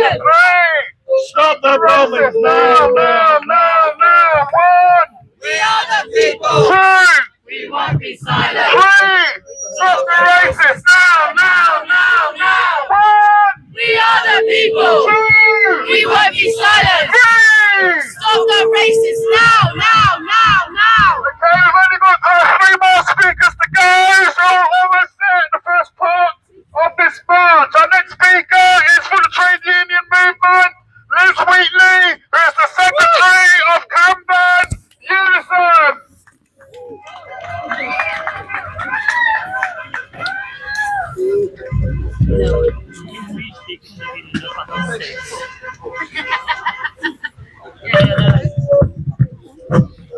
silent. 3. Stop the bombing. No, no, no, no. 1. We are the people. 2. We won't be silent. 3. Stop the racists. No, no, no, no. 1. We are the people. 2. We won't be silent. 3. Stop the racists now, now, now, now. Okay, we've only got 3 more speakers to go, so almost there in the first part of this march. Our next speaker is for the trade union movement, Liz Wheatley, who is the secretary of Corbyn Unison.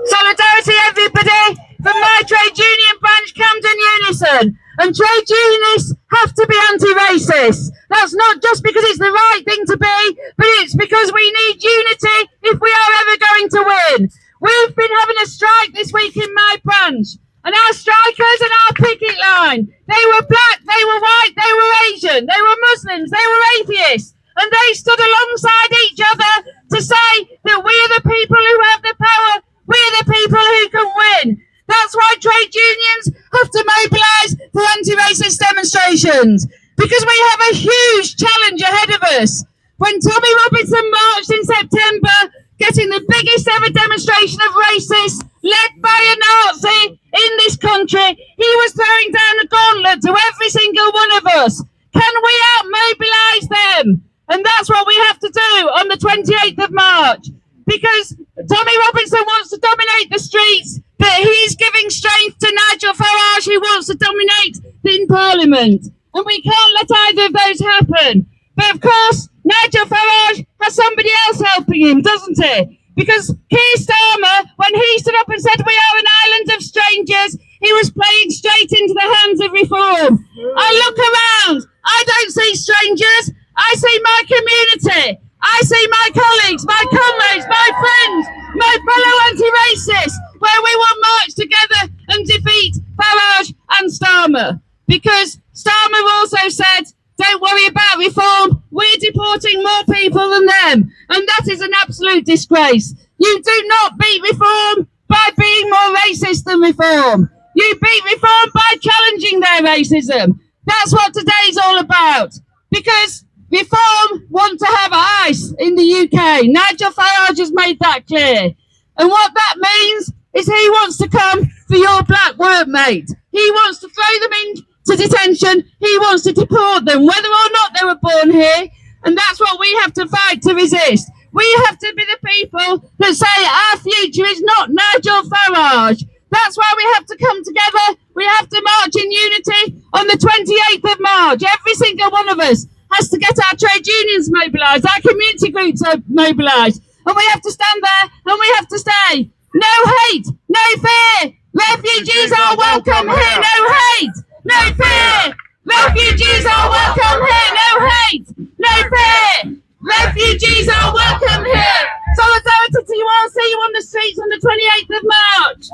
Solidarity, everybody, from my trade union branch, Camden Unison. And trade unionists have to be anti-racist. That's not just because it's the right thing to be, but it's because we need unity if we are ever going to win. We've been having a strike this week in my branch, and our strikers and our picket line, they were black, they were white, they were Asian, they were Muslims, they were atheists, and they stood alongside each other to say that we are the people who have the power, we are the people who can win. That's why trade unions have to mobilise for anti-racist demonstrations, because we have a huge challenge ahead of us. When Tommy Robinson marched in September, getting the biggest ever demonstration of racists led by a Nazi in this country, he was throwing down a gauntlet to every single one of us. Can we out-mobilise them? And that's what we have to do on the 28th of March. Because Tommy Robinson wants to dominate the streets, but he's giving strength to Nigel Farage, who wants to dominate in Parliament. And we can't let either of those happen. But of course, Nigel Farage has somebody else helping him, doesn't he? Because Keir Starmer, when he stood up and said we are an island of strangers, he was playing straight into the hands of reform. I look around, I don't see strangers, I see my community. I see my colleagues, my comrades, my friends, my fellow anti-racists, where we will march together and defeat Farage and Starmer. Because Starmer also said, don't worry about reform, we're deporting more people than them. And that is an absolute disgrace. You do not beat reform by being more racist than reform. You beat reform by challenging their racism. That's what today's all about. Because reform want to have ICE in the UK. Nigel Farage has made that clear. And what that means is he wants to come for your black workmate. He wants to throw them into detention. He wants to deport them, whether or not they were born here. And that's what we have to fight to resist. We have to be the people that say our future is not Nigel Farage. That's why we have to come together. We have to march in unity on the 28th of March. Every single one of us has to get our trade unions mobilised, our community groups are mobilised, and we have to stand there and we have to say, no hate, no fear, refugees are welcome here, no hate, no fear, refugees are welcome here, no hate, no fear, refugees are welcome here. Solidarity to you all, see you on the streets on the 28th of March.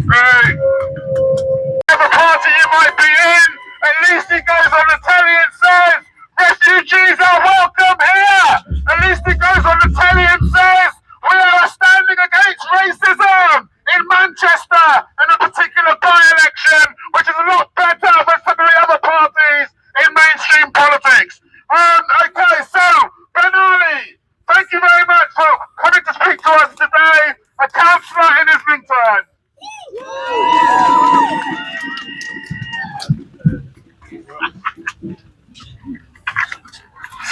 Right. Whatever party you might be in, at least he goes on the telly and says, refugees are welcome here. At least he goes on the telly and says, we are standing against racism in Manchester in a particular by-election, which is a lot better than some of the other parties in mainstream politics. Okay, so, Ben Ali, thank you very much for coming to speak to us today. A councillor in Islington.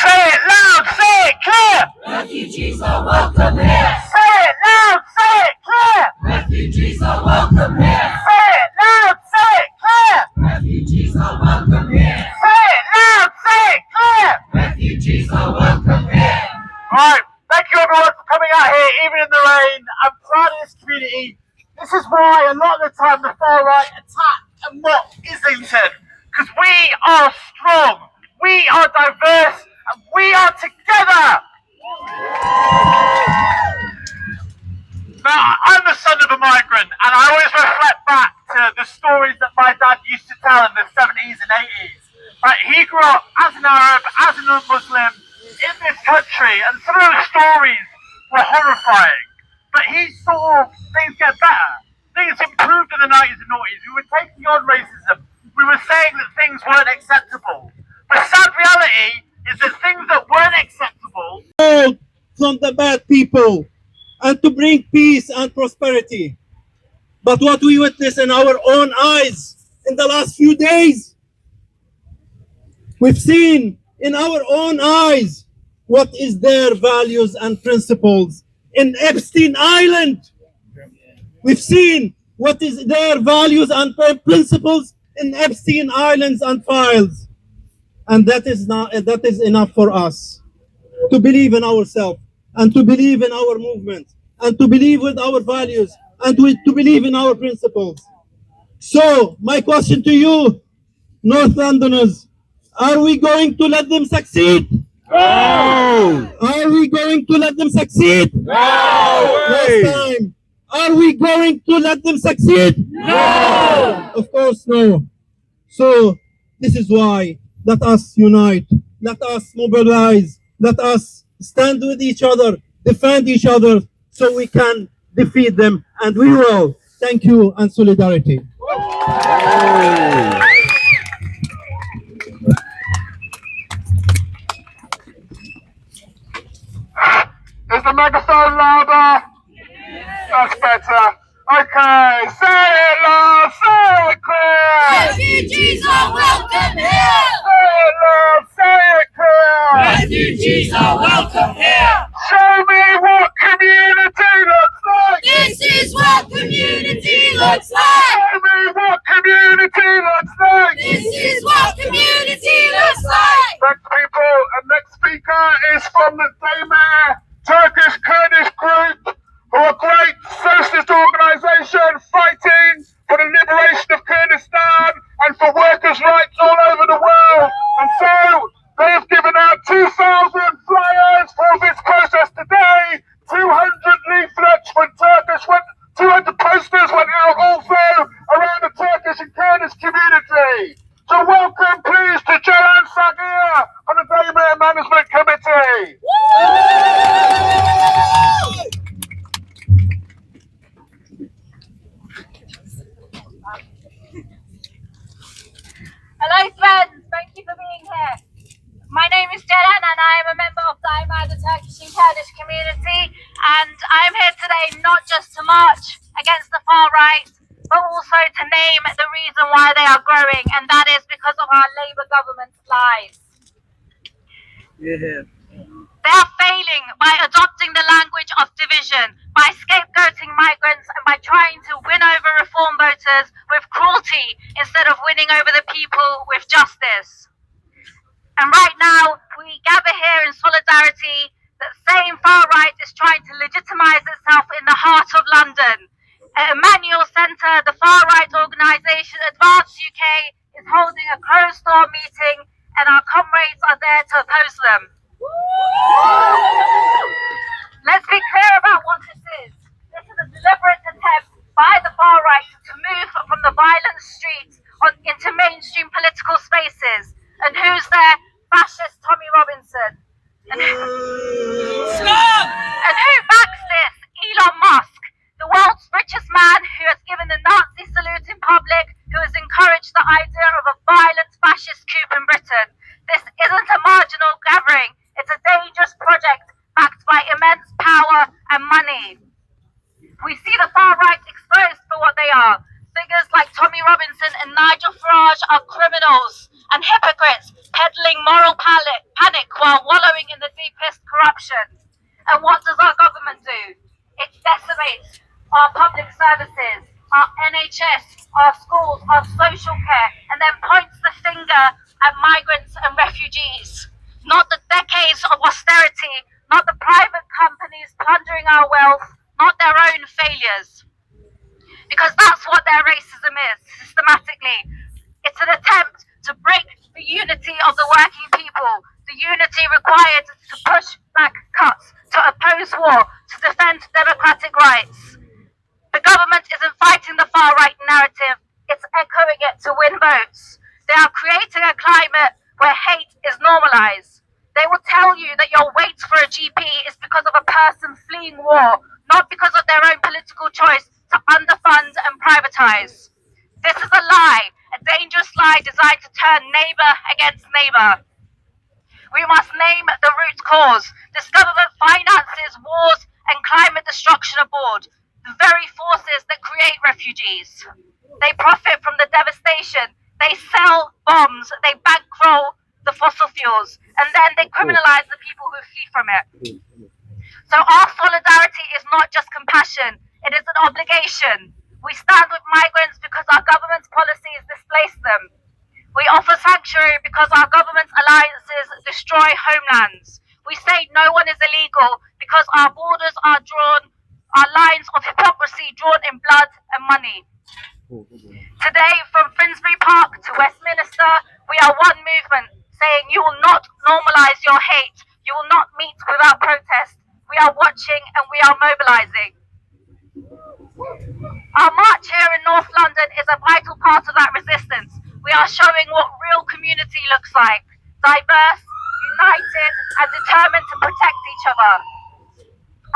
Say it loud, say it clear! Refugees are welcome here. Say it loud, say it clear! Refugees are welcome here. Say it loud, say it clear! Refugees are welcome here. Say it loud, say it clear! Refugees are welcome here. Alright, thank you everyone for coming out here, even in the rain. I'm proud of this community. This is why a lot of the time the far right attack and mock Islington. Because we are strong, we are diverse, and we are together. Now, I'm the son of a migrant, and I always reflect back to the stories that my dad used to tell in the 70s and 80s. He grew up as an Arab, as a Muslim in this country, and some of those stories were horrifying. But he saw things get better. Things improved in the 90s and noughties. We were taking on racism. We were saying that things weren't acceptable. The sad reality is that things that weren't acceptable from the bad people and to bring peace and prosperity. But what we witness in our own eyes in the last few days, we've seen in our own eyes what is their values and principles in Epstein Island. We've seen what is their values and principles in Epstein Islands and files. And that is enough for us to believe in ourselves and to believe in our movement and to believe with our values and to believe in our principles. So my question to you, North Londoners, are we going to let them succeed? No! Are we going to let them succeed? No! Last time. Are we going to let them succeed? No! Of course no. So this is why let us unite, let us mobilize, let us stand with each other, defend each other so we can defeat them, and we will. Thank you and solidarity. Is the megaphone louder? That's better. Okay, say it loud, say it clear. Refugees are welcome here. Say it loud, say it clear. Refugees are welcome here. Show me what community looks like. This is what community looks like. Show me what community looks like. This is what community looks like. Thanks, people. And next speaker is from the Daymare Turkish Kurdish group, who are a great socialist organisation fighting for the liberation of Kurdistan and for workers' rights all over the world. And so they have given out 2,000 flyers for this protest today. 200 leaflets from Turkish, 200 posters went out also around the Turkish and Kurdish community. So welcome, please, to Jalan Sagir on the Daymare Management Committee. Hello friends, thank you for being here. My name is Ceren and I am a member of Daymare, the Turkish and Kurdish community, and I am here today not just to march against the far right, but also to name the reason why they are growing, and that is because of our Labour government's lies. Yeah. They are failing by adopting the language of division, by scapegoating migrants, and by trying to win over reform voters with cruelty instead of winning over the people with justice. And right now, we gather here in solidarity. That same far right is trying to legitimise itself in the heart of London. At Emmanuel Centre, the far right organisation Advance UK is holding a closed-door meeting, and our comrades are there to oppose them. Let's be clear about what this is. This is a deliberate attempt by the far right to move from the violent streets into mainstream political spaces. And who's there? Fascist Tommy Robinson. And who backs this? Elon Musk, the world's richest man who has given the Nazi salute in public, who has encouraged the idea of a violent fascist coup in Britain. This isn't a marginal gathering. It's a dangerous project backed by immense power and money. We see the far right exposed for what they are. Figures like Tommy Robinson and Nigel Farage are criminals and hypocrites peddling moral panic while wallowing in the deepest corruption. And what does our government do? It decimates our public services, our NHS, our schools, our social care, and then points the finger at migrants and refugees. Not the decades of austerity, not the private companies plundering our wealth, not their own failures. Because that's what their racism is, systematically. It's an attempt to break the unity of the working people, the unity required to push back cuts, to oppose war, to defend democratic rights. The government isn't fighting the far-right narrative, it's echoing it to win votes. They are creating a climate where hate is normalized. They will tell you that your wait for a GP is because of a person fleeing war, not because of their own political choice to underfund and privatize. This is a lie, a dangerous lie designed to turn neighbour against neighbour. We must name the root cause. This government finances wars and climate destruction abroad, the very forces that create refugees. They profit from the devastation. They sell bombs. They bankroll the fossil fuels. And then they criminalize the people who flee from it. So our solidarity is not just compassion. It is an obligation. We stand with migrants because our government's policies displace them. We offer sanctuary because our government's alliances destroy homelands. We say no one is illegal because our borders are lines of hypocrisy drawn in blood and money. Today, from Finsbury Park to Westminster, we are one movement saying you will not normalise your hate. You will not meet without protest. We are watching and we are mobilising. Our march here in North London is a vital part of that resistance. We are showing what real community looks like. Diverse, united and determined to protect each other.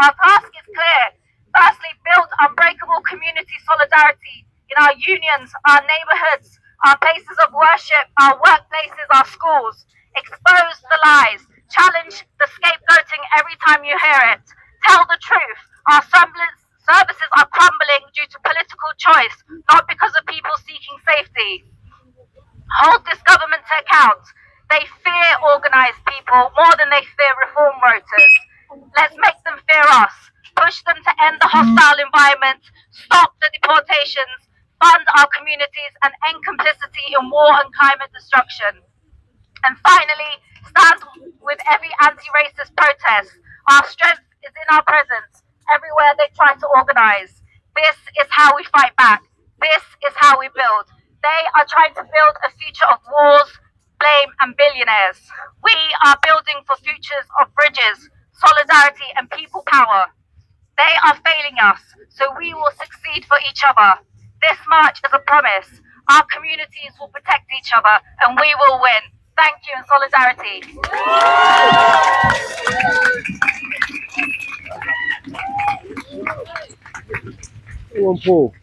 Our task is clear. Firstly, build unbreakable community solidarity in our unions, our neighbourhoods, our places of worship, our workplaces, our schools. Expose the lies. Challenge the scapegoating every time you hear it. Tell the truth. Our services are crumbling due to political choice, not because of people seeking safety. Hold this government to account. They fear organised people more than they fear reform voters. Let's make them fear us. Push them to end the hostile environment, stop the deportations, fund our communities and end complicity in war and climate destruction. And finally, stand with every anti-racist protest. Our strength is in our presence, everywhere they try to organise. This is how we fight back. This is how we build. They are trying to build a future of wars, blame and billionaires. We are building for futures of bridges, solidarity and people power. They are failing us, so we will succeed for each other. This march is a promise. Our communities will protect each other and we will win. Thank you and solidarity. Go on, Paul.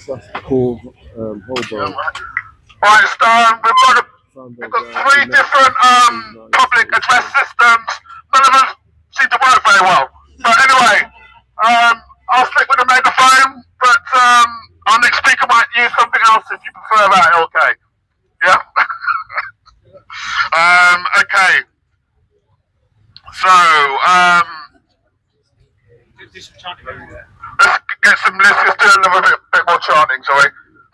That's Paul Holborn. Right, Stan, we've got three different public address systems. None of them seem to work very well. But anyway, I'll stick with the megaphone, but our next speaker might use something else if you prefer that, okay? Yeah? Okay. So, let's just do another bit more chanting, shall we?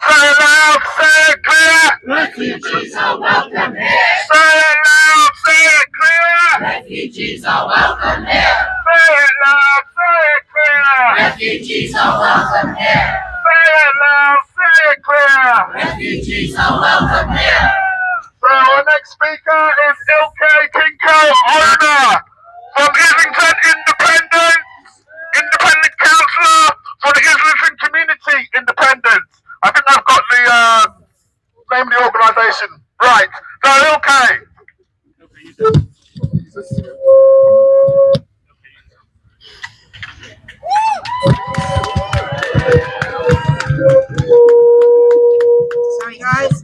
Say it loud, say it clear! Refugees are welcome here. Say it loud, say it clear! Refugees are welcome here. Say it loud, say it clear! Refugees are welcome here. Say it loud, say it clear! Refugees are welcome here. So our next speaker is Ilke Kinko Owner from Islington Independent Councillor for the Islington Community Independence. I think I've got the name of the organisation right. So Ilke. Sorry guys.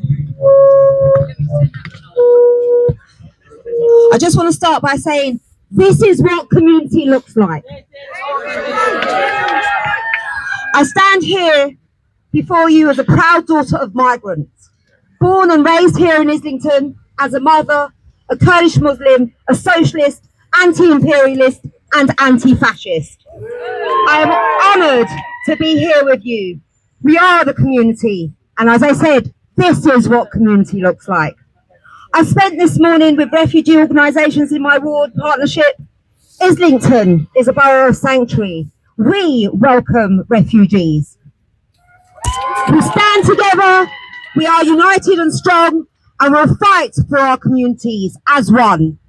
I just want to start by saying this is what community looks like. I stand here before you as a proud daughter of migrants, born and raised here in Islington as a mother, a Kurdish Muslim, a socialist, anti-imperialist and anti-fascist. I am honoured to be here with you. We are the community, and as I said, this is what community looks like. I spent this morning with refugee organisations in my ward partnership. Islington is a borough of sanctuary. We welcome refugees. We stand together, we are united and strong, and we'll fight for our communities as one.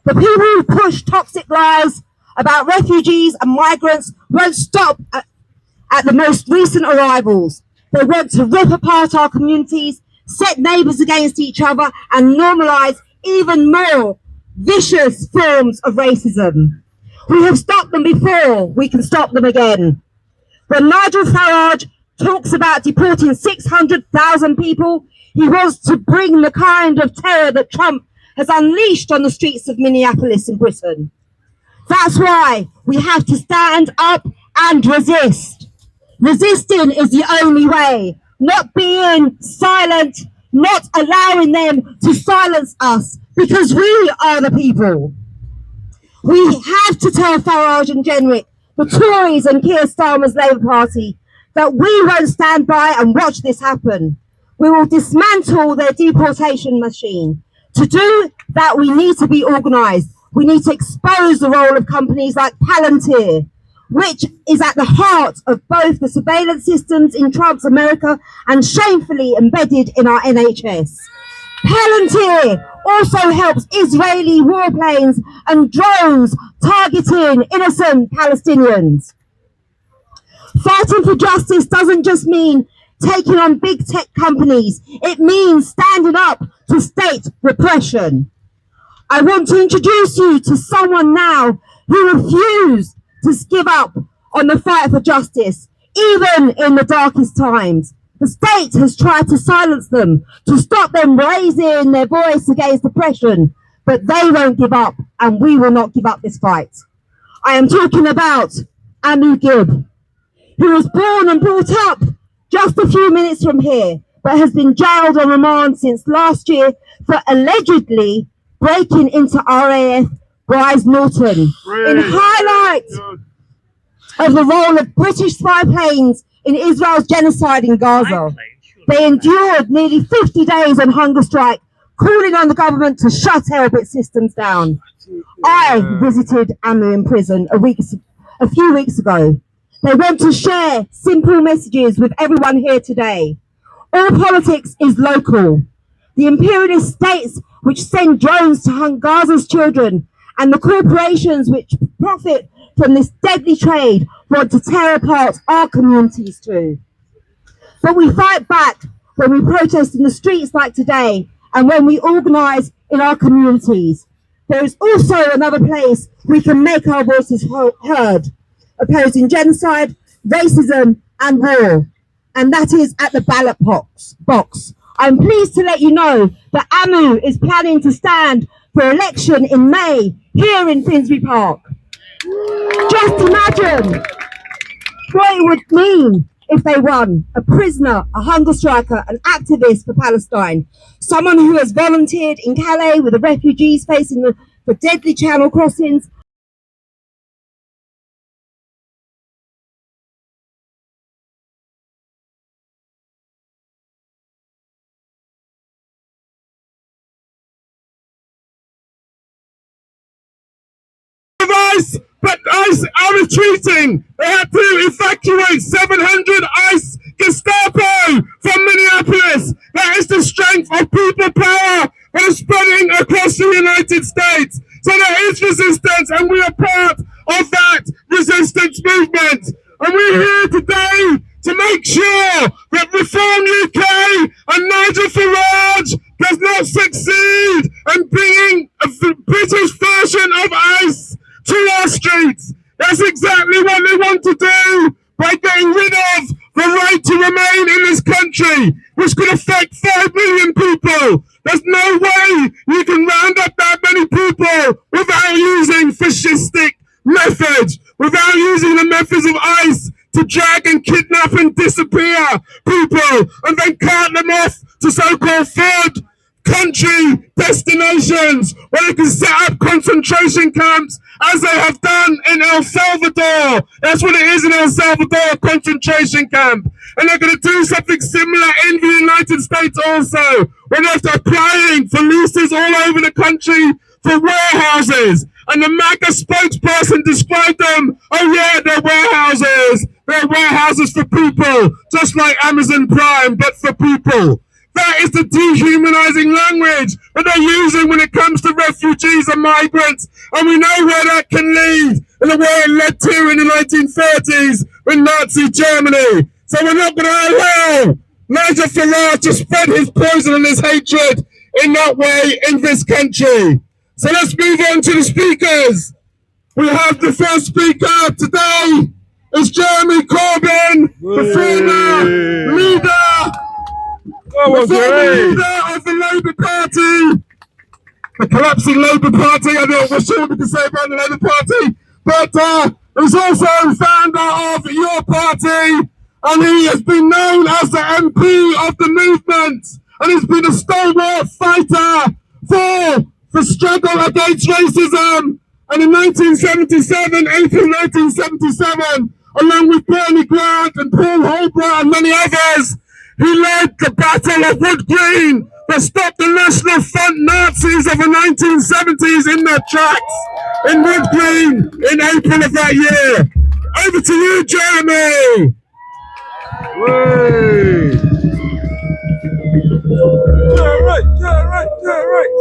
The people who push toxic lies about refugees and migrants won't stop at the most recent arrivals. They want to rip apart our communities, set neighbours against each other, and normalise even more vicious forms of racism. We have stopped them before, we can stop them again. When Nigel Farage talks about deporting 600,000 people, he wants to bring the kind of terror that Trump has unleashed on the streets of Minneapolis in Britain. That's why we have to stand up and resist. Resisting is the only way, not being silent, not allowing them to silence us, because we are the people. We have to tell Farage and Jenrick, the Tories and Keir Starmer's Labour Party, that we won't stand by and watch this happen. We will dismantle their deportation machine. To do that, we need to be organised. We need to expose the role of companies like Palantir, which is at the heart of both the surveillance systems in Trump's America and shamefully embedded in our NHS. Palantir also helps Israeli warplanes and drones targeting innocent Palestinians. Fighting for justice doesn't just mean taking on big tech companies. It means standing up to state repression. I want to introduce you to someone now who refused to give up on the fight for justice, even in the darkest times. The state has tried to silence them, to stop them raising their voice against oppression, but they won't give up, and we will not give up this fight. I am talking about Amu Gib, who was born and brought up just a few minutes from here, but has been jailed on remand since last year for allegedly breaking into RAF Bryce Norton in highlight of the role of British spy planes in Israel's genocide in Gaza. They endured nearly 50 days on hunger strike, calling on the government to shut Elbit systems down. I visited Amu in prison a few weeks ago. They want to share simple messages with everyone here today. All politics is local. The imperialist states which send drones to hunt Gaza's children and the corporations which profit from this deadly trade want to tear apart our communities too. But we fight back when we protest in the streets like today and when we organise in our communities. There is also another place we can make our voices heard, opposing genocide, racism and war, and that is at the ballot box. I'm pleased to let you know that Amu is planning to stand for election in May here in Finsbury Park. Just imagine what it would mean if they won. A prisoner, a hunger striker, an activist for Palestine, someone who has volunteered in Calais with the refugees facing the deadly channel crossings, but ICE are retreating. They had to evacuate 700 ICE Gestapo from Minneapolis. That is the strength of people power that is spreading across the United States. So there is resistance, and we are part of that resistance movement. And we're here today to make sure that Reform UK and Nigel Farage does not succeed in bringing a British version of ICE to our streets. That's exactly what they want to do by getting rid of the right to remain in this country, which could affect 5 million people. There's no way you can round up that many people without using fascistic methods, without using the methods of ICE to drag and kidnap and disappear people and then cart them off to so-called third country destinations where they can set up concentration camps as they have done in El Salvador. That's what it is in El Salvador, a concentration camp. And they're going to do something similar in the United States also, when they're applying for leases all over the country for warehouses. And the MAGA spokesperson described them, oh yeah, they're warehouses. They're warehouses for people, just like Amazon Prime, but for people. That is the dehumanizing language that they're using when it comes to refugees and migrants. And we know where that can lead, and the way it led to in the 1930s with Nazi Germany. So we're not going to allow Nigel Farage to spread his poison and his hatred in that way in this country. So let's move on to the speakers. We have the first speaker today. It's Jeremy Corbyn, the former leader of the Labour Party. The collapsing Labour Party. I don't know what Sean to say about the Labour Party, but he's also founder of your party, and he has been known as the MP of the movement, and he's been a stalwart fighter for the struggle against racism. And in 1977, April 1977, along with Bernie Grant and Paul Holbrook and many others, he led the Battle of Wood Green that stopped the National Front Nazis of the 1970s in their tracks in Wood Green in April of that year. Over to you, Jeremy.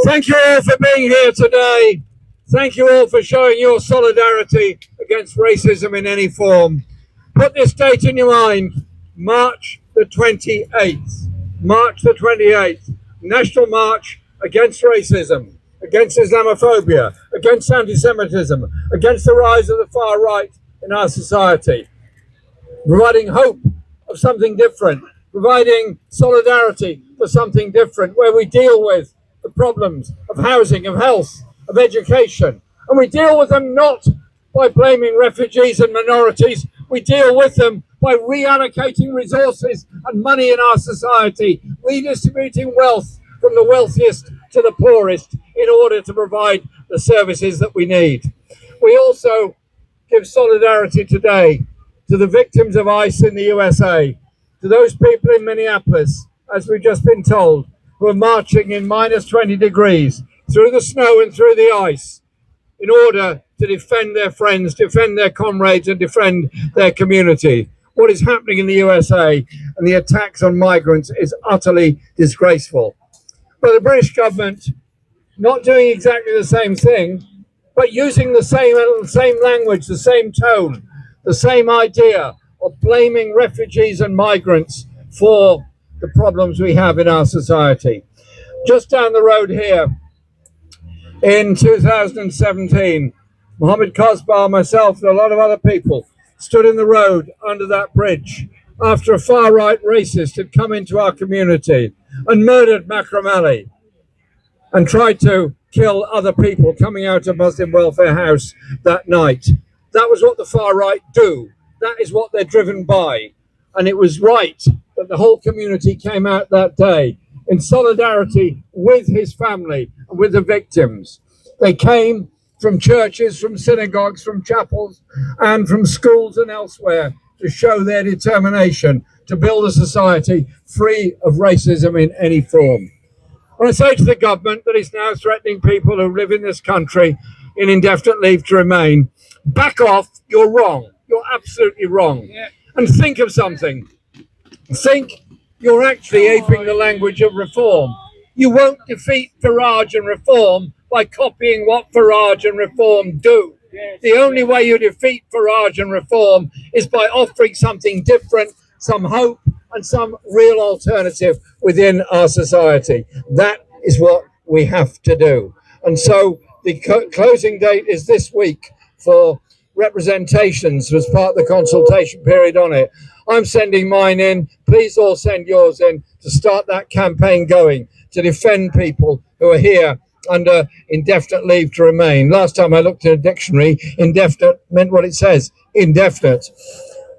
Thank you all for being here today. Thank you all for showing your solidarity against racism in any form. Put this date in your mind, March the 28th. March the 28th. National March against racism, against Islamophobia, against anti-Semitism, against the rise of the far right in our society. Providing hope of something different, providing solidarity for something different, where we deal with the problems of housing, of health, of education. And we deal with them not by blaming refugees and minorities, we deal with them by reallocating resources and money in our society, redistributing wealth from the wealthiest to the poorest in order to provide the services that we need. We also give solidarity today to the victims of ICE in the USA, to those people in Minneapolis, as we've just been told, who are marching in minus 20 degrees through the snow and through the ice in order to defend their friends, defend their comrades, and defend their community. What is happening in the USA and the attacks on migrants is utterly disgraceful. But the British government, not doing exactly the same thing, but using the same language, the same tone, the same idea of blaming refugees and migrants for the problems we have in our society. Just down the road here, in 2017, Mohammed Kosbar, myself, and a lot of other people stood in the road under that bridge after a far-right racist had come into our community and murdered Makram Ali and tried to kill other people coming out of Muslim Welfare House that night. That was what the far-right do. That is what they're driven by. And it was right that the whole community came out that day in solidarity with his family and with the victims. They came from churches, from synagogues, from chapels, and from schools and elsewhere to show their determination to build a society free of racism in any form. I want to say to the government that is now threatening people who live in this country in indefinite leave to remain, back off, you're wrong. You're absolutely wrong. Yeah. And think of something. Think you're actually aping the language of reform. You won't defeat Farage and Reform by copying what Farage and Reform do. The only way you defeat Farage and Reform is by offering something different, some hope and some real alternative within our society. That is what we have to do. And so the closing date is this week for representations as part of the consultation period on it. I'm sending mine in. Please all send yours in to start that campaign going to defend people who are here under indefinite leave to remain. Last time I looked in a dictionary, indefinite meant what it says, indefinite.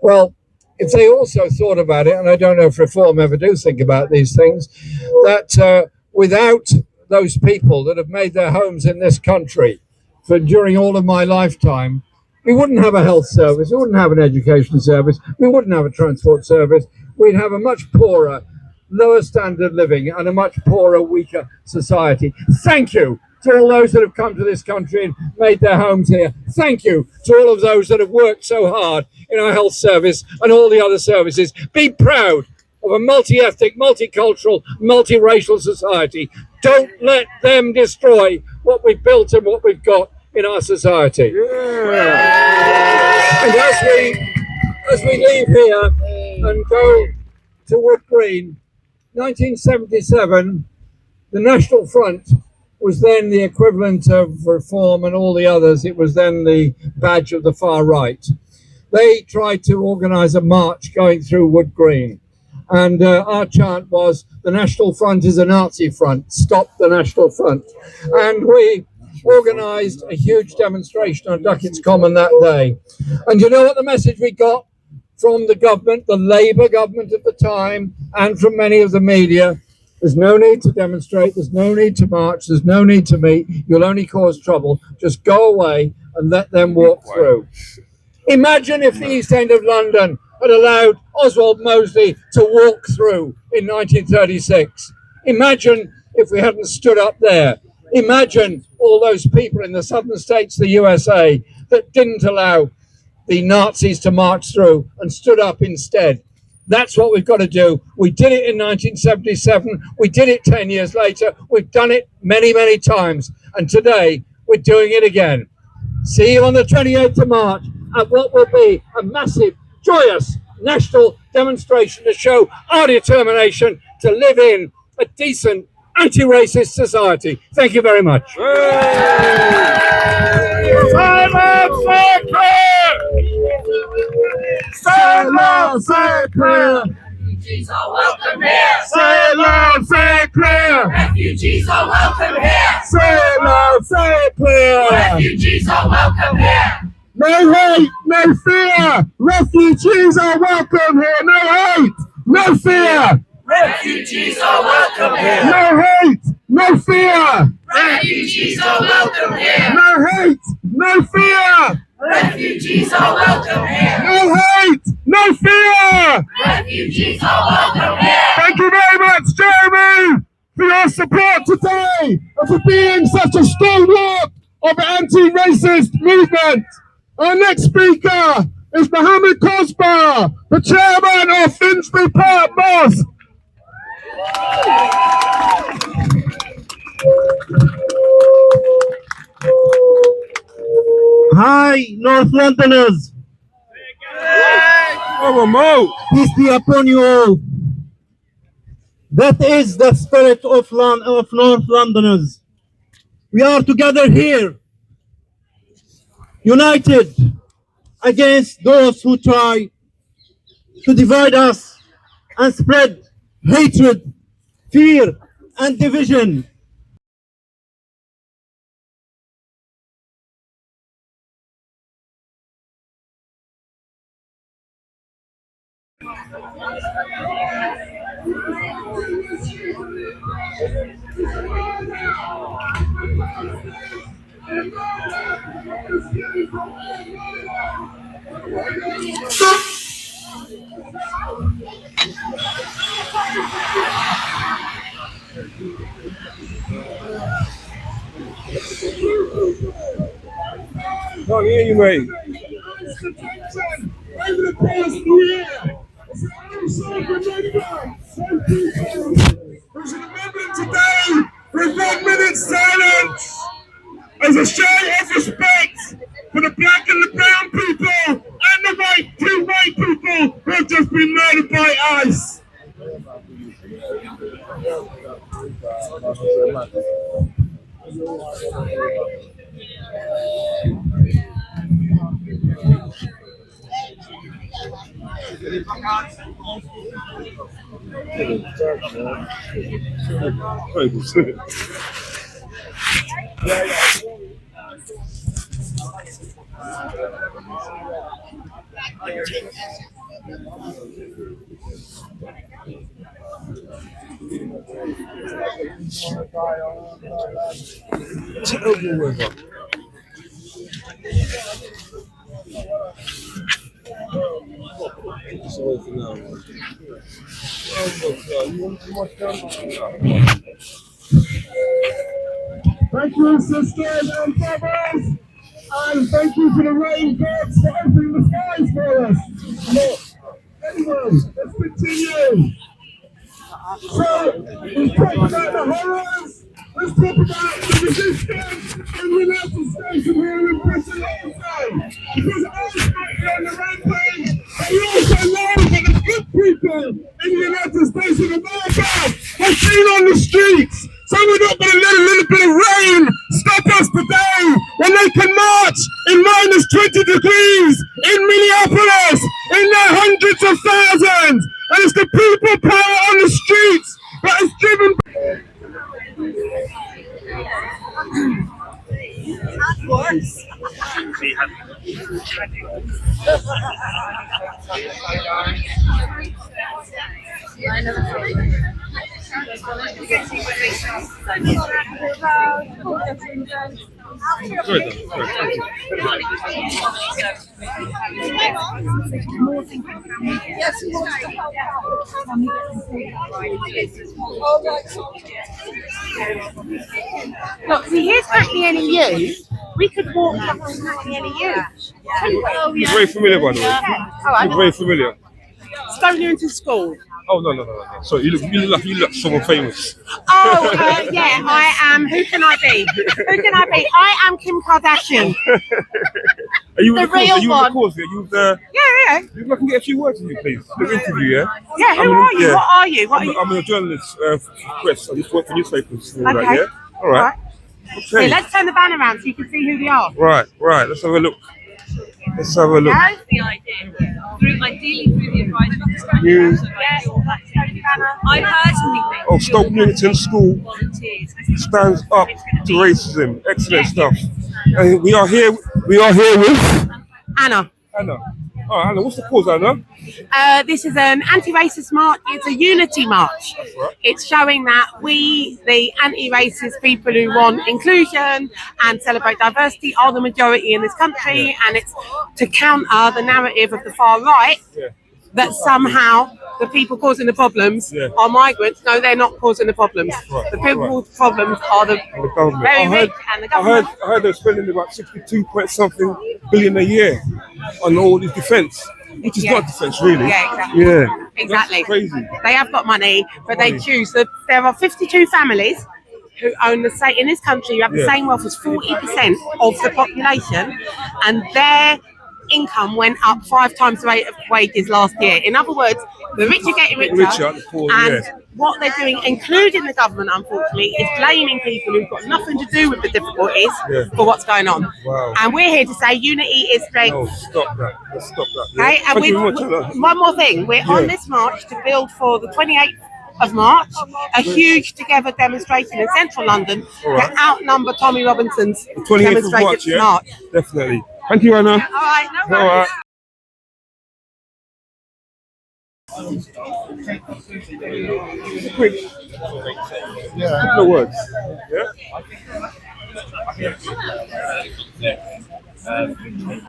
Well, if they also thought about it, and I don't know if Reform ever do think about these things, that without those people that have made their homes in this country during all of my lifetime, we wouldn't have a health service, we wouldn't have an education service, we wouldn't have a transport service, we'd have a much poorer, lower standard living and a much poorer, weaker society. Thank you to all those that have come to this country and made their homes here. Thank you to all of those that have worked so hard in our health service and all the other services. Be proud of a multi-ethnic, multicultural, multiracial society. Don't let them destroy what we've built and what we've got in our society. Yeah. And as we leave here and go to Wood Green, 1977, the National Front was then the equivalent of Reform and all the others. It was then the badge of the far right. They tried to organise a march going through Wood Green. And our chant was, the National Front is a Nazi front, stop the National Front. And we organised a huge demonstration on Duckett's Common that day. And you know what the message we got from the government, the Labour government at the time, and from many of the media? There's no need to demonstrate, there's no need to march, there's no need to meet, you'll only cause trouble, just go away and let them walk through. Imagine if the East End of London had allowed Oswald Mosley to walk through in 1936. Imagine if we hadn't stood up there. Imagine all those people in the southern states of the USA that didn't allow the Nazis to march through and stood up instead. That's what we've got to do. We did it in 1977. We did it 10 years later. We've done it many, many times. And today, we're doing it again. See you on the 28th of March at what will be a massive, joyous national demonstration to show our determination to live in a decent, anti-racist society. Thank you very much. Say it loud, say it clear. Refugees are welcome here. Say it loud, say it clear. Refugees are welcome here. Say it loud, say it clear. Refugees are welcome here. No hate, no fear. Refugees are welcome here. No hate, no fear. Refugees are welcome here. No hate, no fear. Refugees are welcome here. No hate, no fear. Refugees are welcome here. No hate, no fear. Refugees are welcome here. Thank you very much, Jeremy, for your support today and for being such a stalwart of the anti-racist movement. Our next speaker is Mohammed Kosbar, the chairman of Finsbury Park Mosque. Hi, North Londoners. Peace be upon you all. That is the spirit of North Londoners. We are together here, united against those who try to divide us and spread hatred, fear, and division. Can't hear you, mate. Over the past year, there's an amendment today with 1 minute silence as a show of respect for the black and the brown people and the two white people who have just been murdered by ICE. Thank you, sisters and brothers, and thank you for the rain gods for opening the skies for us. Look, anyway, let's continue. So, we've talked about the horrors, let's talk about the resistance in the United States and here in Britain also. Because I was on the rampage, but we also know that the good people in the United States of America have been on the streets. So we're not going to let a little bit of rain stop us today when they can march in minus 20 degrees in Minneapolis in their hundreds of thousands. And it's the people power on the streets that has driven. Look, see, here's Hackney NEU. We could walk behind Hackney NEU. It's very familiar, by the way. It's very familiar. Stoner into school. Oh no. So you look someone famous. Oh, yeah, I am. Who can I be? I am Kim Kardashian. Are you The with the real course? Are you one. with the course? Are you with the? Yeah. Maybe I can get a few words with you, please. The interview, yeah. Yeah, who are you? Yeah. What are you? What are you? I'm a journalist for press. I just work for newspapers. And all Okay. that, yeah. All right. Here, Okay. let's turn the van around so you can see who they are. Right. Let's have a look. Guys? the idea. Ideally through the advisory News. I personally think Oh, Stoke Newington School volunteers. stands up to racism. Excellent stuff. And we are here with Anna. Anna. Oh, Anna, what's the cause, Anna? This is an anti-racist march. It's a unity march. Right. It's showing that we, the anti-racist people who want inclusion and celebrate diversity, are the majority in this country, and it's to counter the narrative of the far right that somehow the people causing the problems are migrants. No, they're not causing the problems. The people with problems are the government. very rich and the government. I heard they're spending about 62 point something billion a year on all this defence, which is not defence, really. Yeah, exactly. Yeah, Exactly. That's crazy. They have got money, but they choose. There are 52 families who own the same in this country. You have the same wealth as 40% of the population, and their income went up 5 times the rate of wages last year. In other words, the rich are getting richer, the poor, and what they're doing, including the government, unfortunately, is blaming people who've got nothing to do with the difficulties for what's going on. Wow. And we're here to say unity is strength. No, stop that. Let's stop that. Okay, and Thank you very much, Anna. one more thing, we're on this march to build for the 28th of March a huge Together demonstration in central London to outnumber Tommy Robinson's 28th of March, demonstration march. Definitely. Thank you, Anna. All right, no All worries. right. Quick. Yeah. No words. Yeah.